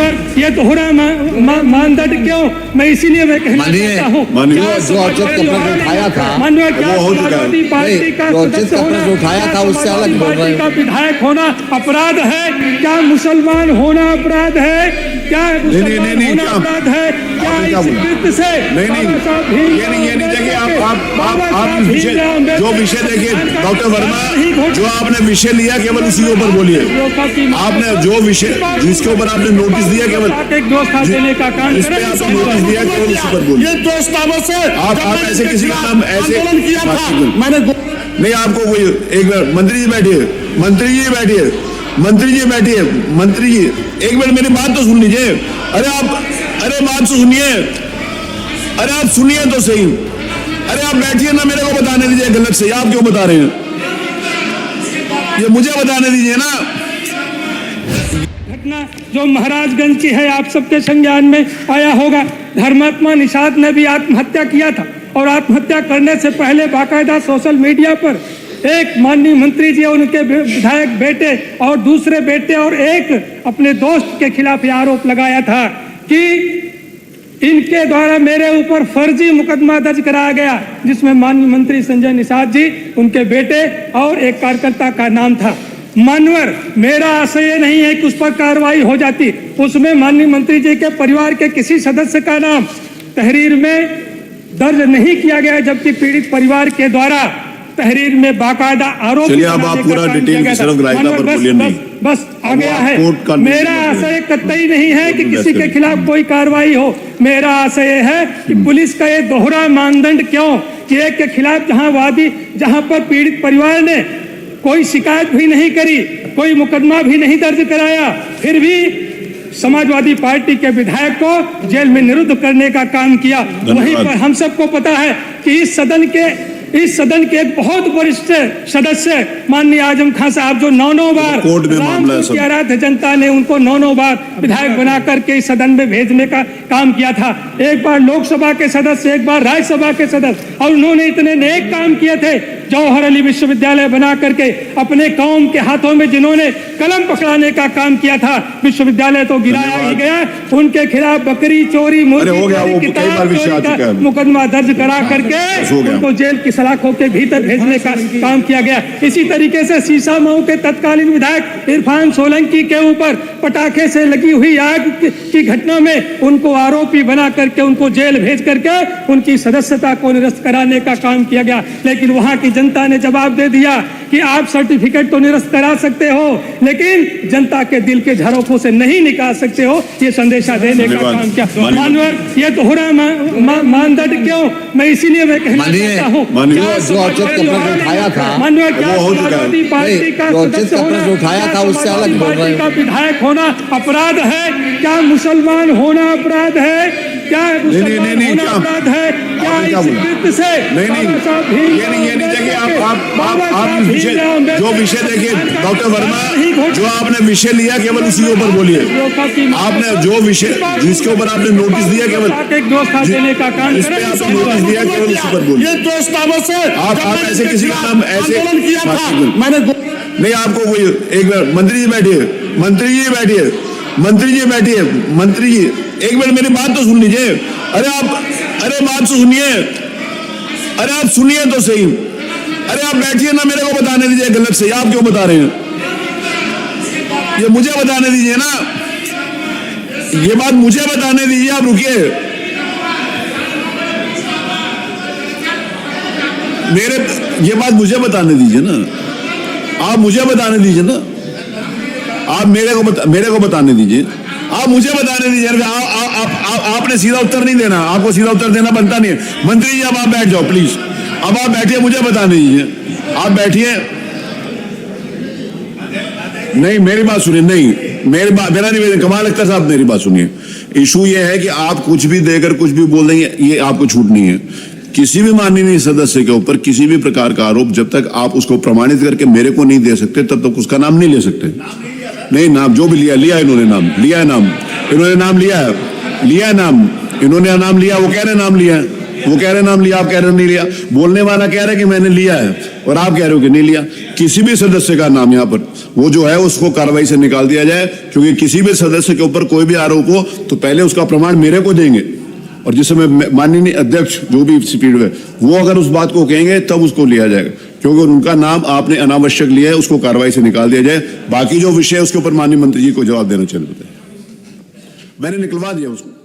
मानवर ये दोहरा मानदंड क्यों? मैं इसीलिए मैं कहना चाहता हूँ जो औचित्य प्रश्न उठाया था मानवर क्या समाजवादी पार्टी का सदस्य होना, उठाया था उससे अलग बोल रहे का विधायक होना अपराध है? क्या मुसलमान होना अपराध है? क्या मुसलमान होना अपराध है? क्या इस कृत्य से ये नहीं देखिए आप जो विषय देखिए डॉक्टर वर्मा, जो आपने विषय लिया केवल उसी के ऊपर बोलिए। आपने जो विषय जिसके ऊपर आपने नोटिस दिया केवल एक दोस्त देने का काम इस पे आपने नोटिस दिया केवल उसी पर बोलिए। ये दोस्तानों से आप ऐसे किसी का नाम ऐसे किया था मैंने नहीं। आपको कोई एक मिनट, मंत्री जी बैठिए, मंत्री जी बैठिए, मंत्री जी बैठिए, मंत्री जी एक मिनट मेरी बात तो सुन लीजिए। अरे बात तो सुनिए, अरे आप सुनिए तो सही। अरे आप बैठिए ना, मेरे को बताने दीजिए गलत सही आप क्यों बता रहे हैं, ये मुझे बताने दीजिए ना। घटना जो महाराजगंज की है आप सबके संज्ञान में आया होगा। धर्मात्मा निषाद ने भी आत्महत्या किया था और आत्महत्या करने से पहले बाकायदा सोशल मीडिया पर एक माननीय मंत्री जी, उनके विधायक बेटे और दूसरे बेटे और एक अपने दोस्त के खिलाफ आरोप लगाया था कि इनके द्वारा मेरे ऊपर फर्जी मुकदमा दर्ज कराया गया, जिसमें माननीय मंत्री संजय निषाद जी, उनके बेटे और एक कार्यकर्ता का नाम था। मानवर मेरा आशय ये नहीं है कि उस पर कार्रवाई हो जाती, उसमें माननीय मंत्री जी के परिवार के किसी सदस्य का नाम तहरीर में दर्ज नहीं किया गया, जबकि पीड़ित परिवार के द्वारा तहरीर में बाकायदा आरोप। चलिए अब आप पूरा डिटेल बस आ गया है। मेरा आशय कतई नहीं है कि किसी के खिलाफ कोई कार्रवाई हो। मेरा आशय है कि पुलिस का ये दोहरा मानदंड क्यों कि एक के खिलाफ जहां पर पीड़ित परिवार ने कोई शिकायत भी नहीं करी, कोई मुकदमा भी नहीं दर्ज कराया, फिर भी समाजवादी पार्टी के विधायक को जेल में निरुद्ध करने का काम किया। वहीं पर हम सबको पता है कि इस सदन के एक बहुत वरिष्ठ सदस्य माननीय आजम खान साहब, जो 9 बार कोर्ट में मामला है, आराध्य जनता ने उनको 9 बार विधायक बना करके इस सदन में भेजने का काम किया था। एक बार लोकसभा के सदस्य, एक बार राज्यसभा के सदस्य, और उन्होंने इतने नेक काम किए थे। जौहर अली विश्वविद्यालय बना करके अपने कौम के हाथों में जिन्होंने कलम पकड़ाने का काम किया था, विश्वविद्यालय तो गिराया ही गया, उनके खिलाफ बकरी चोरी, मुकदमा दर्ज करा करके उनको जेल की सलाखों के भीतर भेजने का काम किया गया। इसी तरीके से सीसा मऊ के तत्कालीन विधायक इरफान सोलंकी के ऊपर पटाखे से लगी हुई आग की घटना में उनको आरोपी बना करके उनको जेल भेज करके उनकी सदस्यता को निरस्त कराने का काम किया गया। लेकिन वहां की जनता ने जवाब दे दिया कि आप सर्टिफिकेट तो निरस्त करा सकते हो, लेकिन जनता के दिल के झरोखों से नहीं निकाल सकते हो, ये संदेशा देने का काम किया। मानवर ये दोहरा मानदंड क्यों? मैं इसीलिए मैं कहना चाहता हूँ जो औचित्य प्रश्न उठाया था मानवर क्या समाजवादी पार्टी का सदस्य होना, उठाया था उससे अलग बोल रहे का विधायक होना अपराध है? क्या मुसलमान होना अपराध है? क्या मुसलमान होना अपराध है? क्या इस कृत्य से ये नहीं देखिए आप जो विषय देखिए डॉक्टर वर्मा, जो आपने विषय लिया केवल उसी के ऊपर बोलिए। आपने जो विषय जिसके ऊपर आपने नोटिस दिया केवल एक दोस्त देने का काम, इस पे आपने नोटिस दिया केवल उसी पर बोलिए। ये दोस्तानों से आप ऐसे किसी का नाम ऐसे किया था मैंने नहीं। आपको कोई एक मिनट, मंत्री जी बैठिए, मंत्री जी बैठिए, मंत्री जी बैठिए, मंत्री जी एक मिनट मेरी बात तो सुन लीजिए। अरे बात तो सुनिए, अरे आप सुनिए तो सही। अरे आप बैठिए ना, मेरे को बताने दीजिए गलत सही आप क्यों बता रहे हैं, ये मुझे बताने दीजिए ना, ये बात मुझे बताने दीजिए। आप रुकिए, ये बात मुझे बताने दीजिए ना, आप मुझे बताने दीजिए ना, आप मेरे को बताने दीजिए, आप मुझे बताने दीजिए। आपने सीधा उत्तर नहीं देना, आपको सीधा उत्तर देना बनता नहीं है। मंत्री जी अब आप बैठ जाओ प्लीज, अब आप बैठिए, मुझे बताने दीजिए, आप बैठिए। नहीं मेरी बात सुनिए, नहीं मेरा निवेदन, कमाल अख्तर साहब मेरी बात सुनिए। इशू ये है कि आप कुछ भी देकर कुछ भी बोल देंगे, ये आपको छूट नहीं है। किसी भी माननीय सदस्य के ऊपर किसी भी प्रकार का आरोप जब तक आप उसको प्रमाणित करके मेरे को नहीं दे सकते, तब तक उसका नाम नहीं ले सकते। नहीं नाम जो भी लिया इन्होंने नाम लिया है, नाम इन्होंने नाम लिया है, नाम इन्होंने नाम लिया, वो कह रहे नाम लिया है। वो कह रहे नाम लिया, आप कह रहे नहीं लिया। बोलने वाला कह रहा है कि मैंने लिया है और आप कह रहे हो कि नहीं लिया। किसी भी सदस्य का नाम यहाँ पर वो जो है उसको कार्रवाई से निकाल दिया जाए, क्योंकि किसी भी सदस्य के ऊपर कोई भी आरोप हो तो पहले उसका प्रमाण मेरे को देंगे, और जिस समय माननीय अध्यक्ष जो भी स्पीड है वो अगर उस बात को कहेंगे तब उसको लिया जाएगा, क्योंकि उनका नाम आपने अनावश्यक लिया है, उसको कार्रवाई से निकाल दिया जाए। बाकी जो विषय है उसके ऊपर माननीय मंत्री जी को जवाब देना चाहिए। मैंने निकलवा दिया उसको।